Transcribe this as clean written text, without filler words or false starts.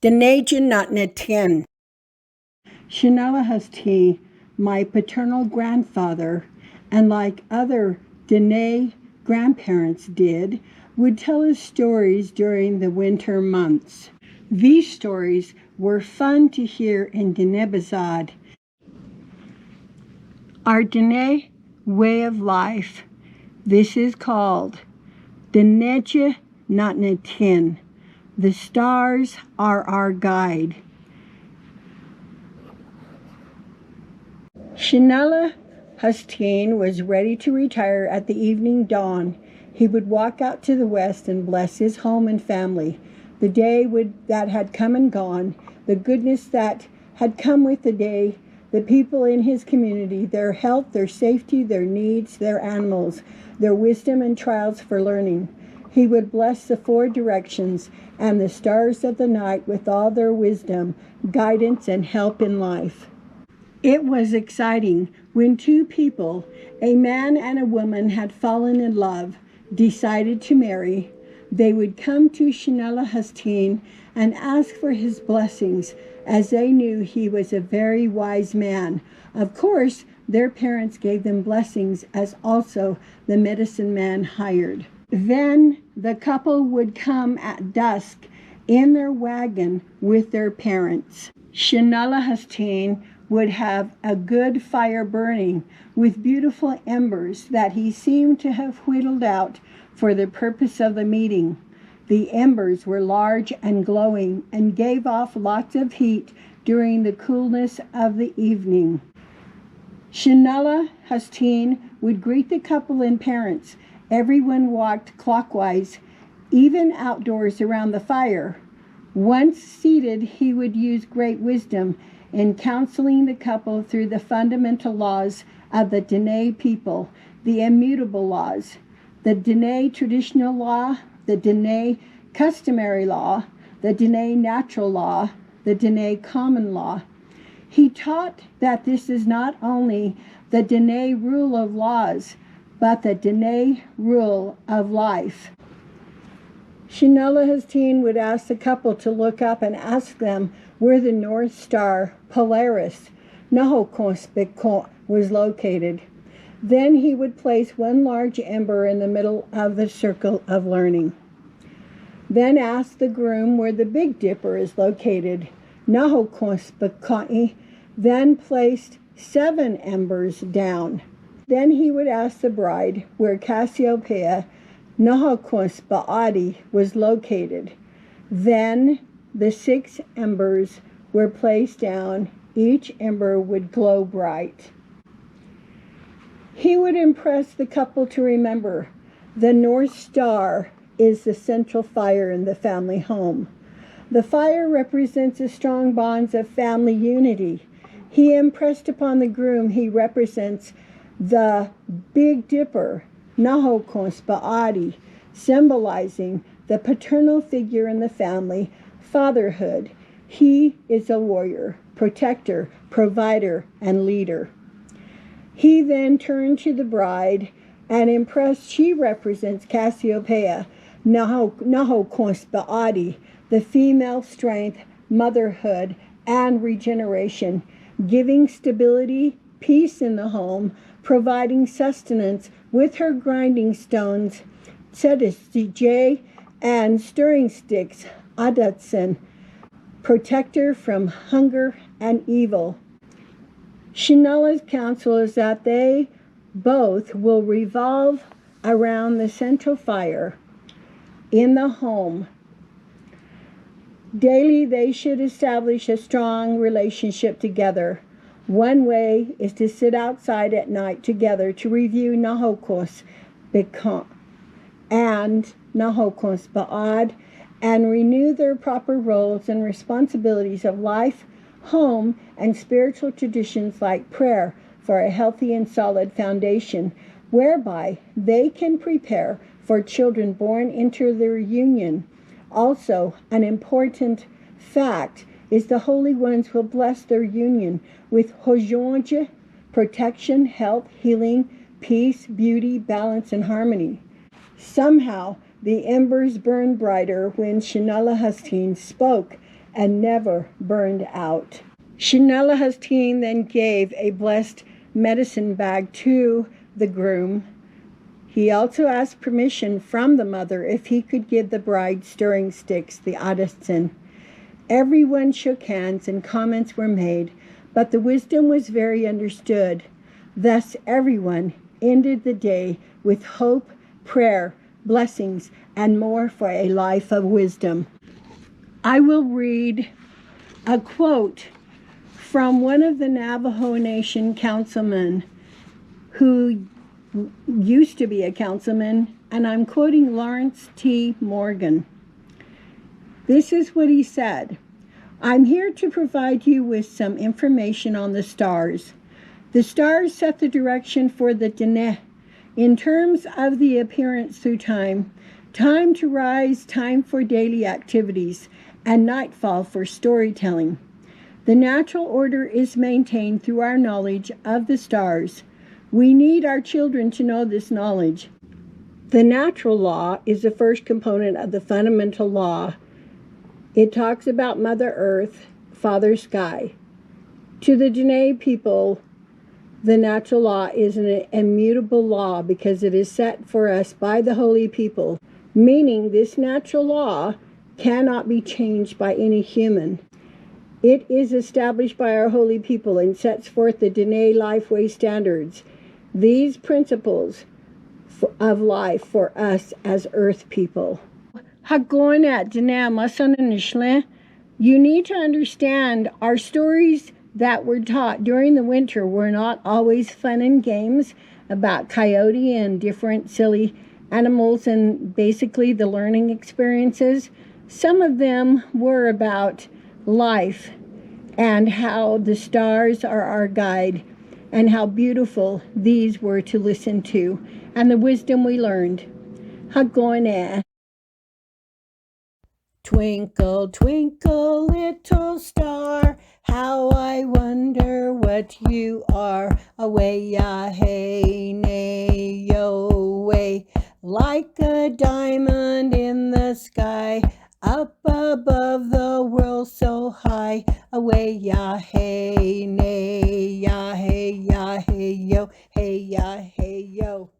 Dinéjí Na nitin. Shi Nali Hasteen, my paternal grandfather, and like other Dine'í grandparents did, would tell us stories during the winter months. These stories were fun to hear in Dine'í Bi'aad. Our Dine'í way of life. This is called Dinéjí Na nitin. The stars are our guide. Shi Nali Hasteen was ready to retire at the evening dawn. He would walk out to the west and bless his home and family. The day that had come and gone, the goodness that had come with the day, the people in his community, their health, their safety, their needs, their animals, their wisdom and trials for learning. He would bless the four directions and the stars of the night with all their wisdom, guidance, and help in life. It was exciting when two people, a man and a woman, had fallen in love, decided to marry. They would come to Shi Nali Hasteen and ask for his blessings, as they knew he was a very wise man. Of course, their parents gave them blessings, as also the medicine man hired. Then the couple would come at dusk in their wagon with their parents. Shi Nali Hasteen would have a good fire burning with beautiful embers that he seemed to have whittled out for the purpose of the meeting. The embers were large and glowing and gave off lots of heat during the coolness of the evening. Shi Nali Hasteen would greet the couple and parents. Everyone walked clockwise, even outdoors around the fire. Once seated, he would use great wisdom in counseling the couple through the fundamental laws of the Dine'í people, the immutable laws, the Dine'í traditional law, the Dine'í customary law, the Dine'í natural law, the Dine'í common law. He taught that this is not only the Dine'í rule of laws, but the Dine'í rule of life. Shi Nali Hasteen would ask the couple to look up and ask them where the North Star Polaris, Nahookos Biko, was located. Then he would place one large ember in the middle of the circle of learning. Then ask the groom where the Big Dipper is located, Nahookos Biko. Then placed 7 embers down. Then he would ask the bride where Cassiopeia, Nahookos Bi'aad, was located. Then the 6 embers were placed down. Each ember would glow bright. He would impress the couple to remember the North Star is the central fire in the family home. The fire represents the strong bonds of family unity. He impressed upon the groom he represents the Big Dipper, Nahookos Bi'aad, symbolizing the paternal figure in the family, fatherhood. He is a warrior, protector, provider, and leader. He then turned to the bride and impressed she represents Cassiopeia, Nahookos Bi'aad, the female strength, motherhood, and regeneration, giving stability, peace in the home, providing sustenance with her grinding stones, tzedij, and stirring sticks, adatsin, protector from hunger and evil. Shi Nali's counsel is that they both will revolve around the central fire in the home. Daily, they should establish a strong relationship together. One way is to sit outside at night together to review Nahookos Biko and Nahookos Bi'aad and renew their proper roles and responsibilities of life, home, and spiritual traditions like prayer for a healthy and solid foundation, whereby they can prepare for children born into their union. Also, an important fact is the Holy Ones will bless their union with hojong, protection, health, healing, peace, beauty, balance, and harmony. Somehow, the embers burned brighter when Shi Nali Hasteen spoke and never burned out. Shi Nali Hasteen then gave a blessed medicine bag to the groom. He also asked permission from the mother if he could give the bride stirring sticks, the adastin. Everyone shook hands and comments were made, but the wisdom was very understood. Thus everyone ended the day with hope, prayer, blessings, and more for a life of wisdom. I will read a quote from one of the Navajo Nation councilmen who used to be a councilman, and I'm quoting Lawrence T. Morgan. This is what he said. I'm here to provide you with some information on the stars. The stars set the direction for the Dine'í in terms of the appearance through time, time to rise, time for daily activities, and nightfall for storytelling. The natural order is maintained through our knowledge of the stars. We need our children to know this knowledge. The natural law is the first component of the fundamental law. It talks about Mother Earth, Father Sky. To the Dine'í people, the natural law is an immutable law because it is set for us by the holy people, meaning this natural law cannot be changed by any human. It is established by our holy people and sets forth the Dine'í lifeway standards. These principles of life for us as earth people. You need to understand our stories that were taught during the winter were not always fun and games about coyote and different silly animals and basically the learning experiences. Some of them were about life and how the stars are our guide and how beautiful these were to listen to and the wisdom we learned. Hagone. Twinkle, twinkle, little star, how I wonder what you are. Away, ya, hey, nay, yo, way, like a diamond in the sky, up above the world so high. Away, ya, hey, nay, ya, hey, yo, hey, ya, hey, yo.